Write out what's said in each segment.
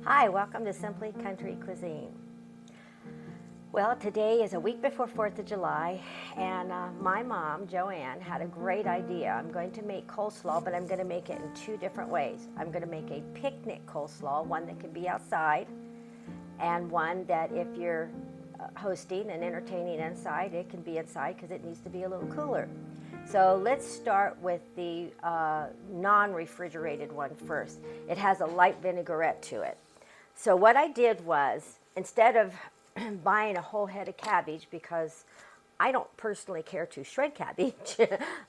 Hi, welcome to Simply Country Cuisine. Well, today is a week before 4th of July, and my mom, Joanne, had a great idea. I'm going to make coleslaw, but I'm going to make it in two different ways. I'm going to make a picnic coleslaw, one that can be outside, and one that if you're hosting and entertaining inside, it can be inside because it needs to be a little cooler. So let's start with the non-refrigerated one first. It has a light vinaigrette to it. So what I did was, instead of buying a whole head of cabbage, because I don't personally care to shred cabbage,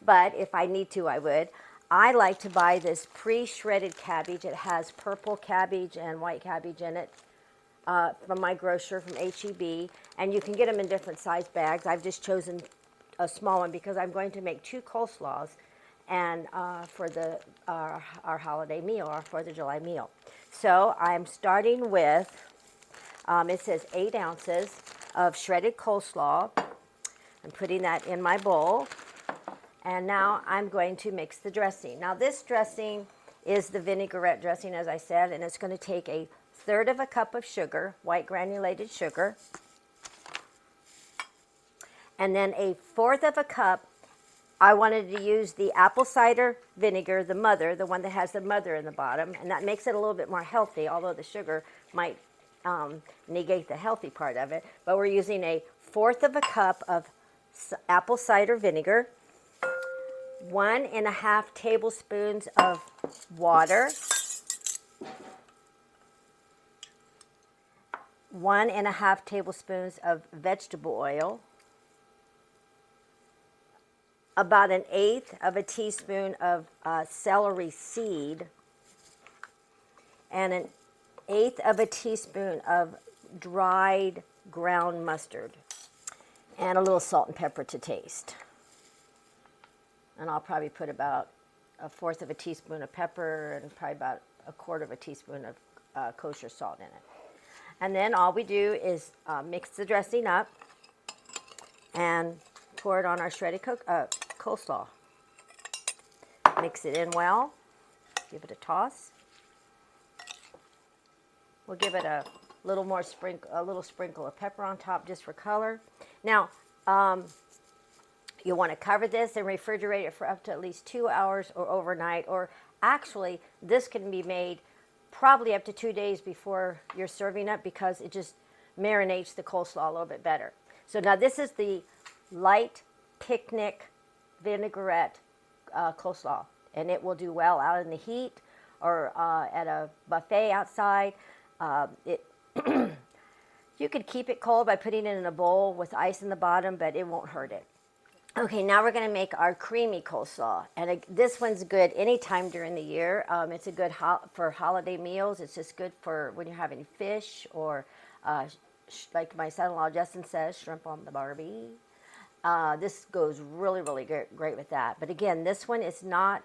but if I need to, I would. I like to buy this pre-shredded cabbage. It has purple cabbage and white cabbage in it from my grocer, from HEB, and you can get them in different size bags. I've just chosen a small one because I'm going to make two coleslaws and for our holiday meal, our 4th of July meal. So I'm starting with, it says 8 ounces of shredded coleslaw. I'm putting that in my bowl. And now I'm going to mix the dressing. Now this dressing is the vinaigrette dressing, as I said, and it's going to take a 1/3 of a cup of sugar, white granulated sugar, and then a 1/4 of a cup. I wanted to use the apple cider vinegar, the mother, the one that has the mother in the bottom, and that makes it a little bit more healthy, although the sugar might negate the healthy part of it. But we're using a 1/4 of a cup of apple cider vinegar, 1.5 tablespoons of water, 1.5 tablespoons of vegetable oil, about 1/8 of a teaspoon of celery seed, and 1/8 of a teaspoon of dried ground mustard, and a little salt and pepper to taste. And I'll probably put about 1/4 of a teaspoon of pepper and probably about 1/4 of a teaspoon of kosher salt in it. And then all we do is mix the dressing up and pour it on our shredded coleslaw. Mix it in well. Give it a toss. We'll give it a little more sprinkle of pepper on top just for color. Now, you'll want to cover this and refrigerate it for up to at least 2 hours or overnight. Or actually, this can be made probably up to 2 days before you're serving it because it just marinates the coleslaw a little bit better. So now this is the light picnic vinaigrette coleslaw, and it will do well out in the heat or at a buffet outside. You could keep it cold by putting it in a bowl with ice in the bottom, but it won't hurt it. Okay, now we're going to make our creamy coleslaw, and this one's good anytime during the year. It's a good for holiday meals. It's just good for when you're having fish or, like my son-in-law Justin says, shrimp on the Barbie. This goes really, really great with that. But again, this one is not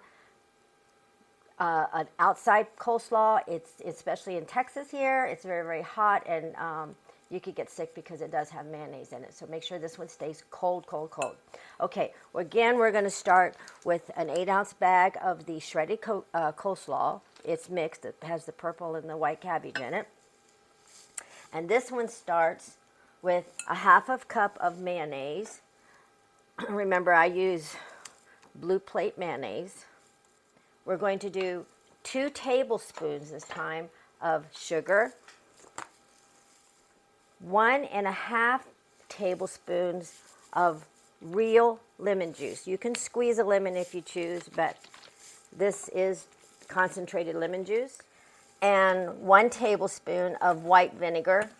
an outside coleslaw. It's especially in Texas here. It's very, very hot, and you could get sick because it does have mayonnaise in it. So make sure this one stays cold, cold, cold. Okay, again, we're going to start with an 8-ounce bag of the shredded coleslaw. It's mixed. It has the purple and the white cabbage in it. And this one starts with a 1/2 cup of mayonnaise. Remember, I use Blue Plate mayonnaise. We're going to do 2 tablespoons this time of sugar, 1.5 tablespoons of real lemon juice. You can squeeze a lemon if you choose, but this is concentrated lemon juice, and 1 tablespoon of white vinegar,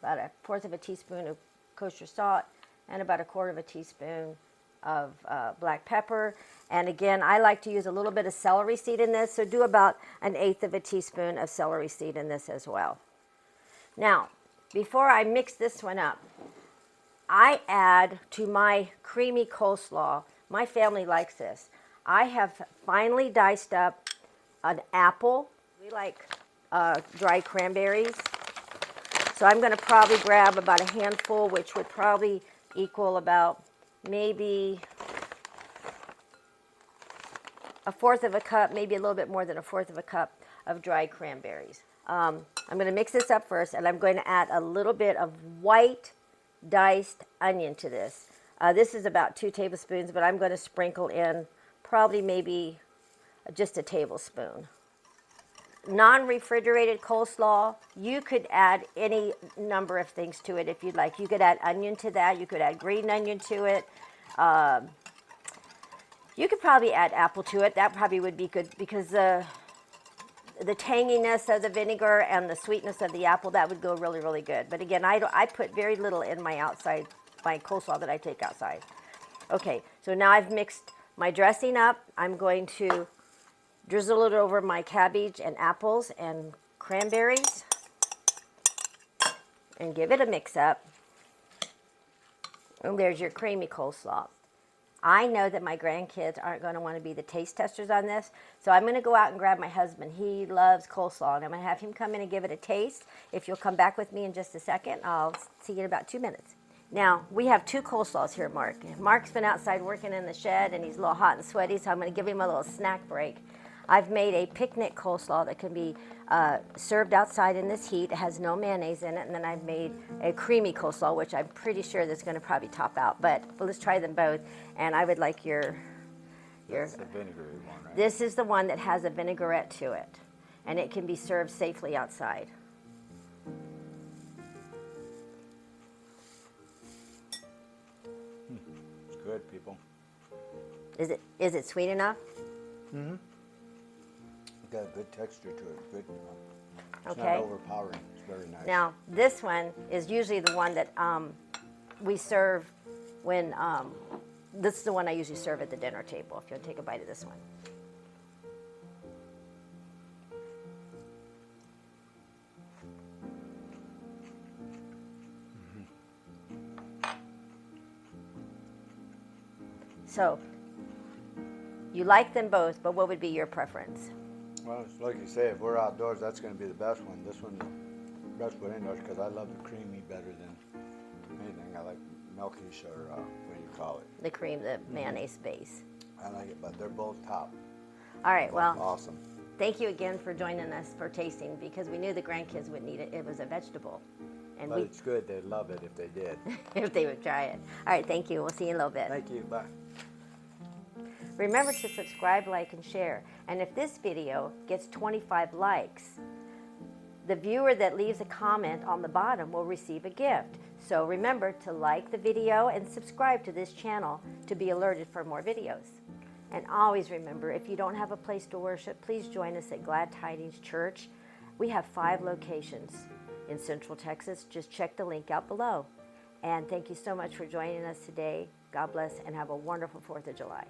about 1/4 of a teaspoon of kosher salt, and about 1/4 of a teaspoon of black pepper. And again, I like to use a little bit of celery seed in this, so do about 1/8 of a teaspoon of celery seed in this as well. Now, before I mix this one up, I add to my creamy coleslaw, my family likes this, I have finely diced up an apple. We like dried cranberries. So I'm going to probably grab about a handful, which would probably equal about maybe 1/4 of a cup, maybe a little bit more than 1/4 of a cup of dried cranberries. I'm going to mix this up first, and I'm going to add a little bit of white diced onion to this. This is about 2 tablespoons, but I'm going to sprinkle in probably maybe just a tablespoon. Non-refrigerated coleslaw, you could add any number of things to it if you'd like. You could add onion to that. You could add green onion to it. You could probably add apple to it. That probably would be good because the tanginess of the vinegar and the sweetness of the apple, that would go really, really good. But again, I put very little in my coleslaw that I take outside. Okay, so now I've mixed my dressing up. I'm going to drizzle it over my cabbage and apples and cranberries and give it a mix up. And there's your creamy coleslaw. I know that my grandkids aren't going to want to be the taste testers on this, so I'm going to go out and grab my husband. He loves coleslaw, and I'm going to have him come in and give it a taste. If you'll come back with me in just a second, I'll see you in about 2 minutes. Now, we have 2 coleslaws here, Mark. Mark's been outside working in the shed, and he's a little hot and sweaty, so I'm going to give him a little snack break. I've made a picnic coleslaw that can be served outside in this heat. It has no mayonnaise in it. And then I've made a creamy coleslaw, which I'm pretty sure that's going to probably top out. But let's try them both. And I would like your... That's the vinegary one, right? This is the one that has a vinaigrette to it. And it can be served safely outside. It's good, people. Is it sweet enough? Mm-hmm. It's got a good texture to it. Good. It's Okay. not overpowering. It's very nice. Now, this one is usually the one that we serve when, this is the one I usually serve at the dinner table, if you'll take a bite of this one. So, you like them both, but what would be your preference? Well, it's like you say, if we're outdoors, that's going to be the best one. This one's the best one indoors because I love the creamy better than anything. I like milkish or what do you call it? The cream, the mayonnaise base. I like it, but they're both top. All right, Both well, awesome. thank you again for joining us for tasting because we knew the grandkids would need it. It was a vegetable. And But it's good. They'd love it if they did. if they would try it. All right, thank you. We'll see you in a little bit. Thank you. Bye. Remember to subscribe, like, and share. And if this video gets 25 likes, the viewer that leaves a comment on the bottom will receive a gift. So remember to like the video and subscribe to this channel to be alerted for more videos. And always remember, if you don't have a place to worship, please join us at Glad Tidings Church. We have 5 locations in Central Texas. Just check the link out below. And thank you so much for joining us today. God bless and have a wonderful 4th of July.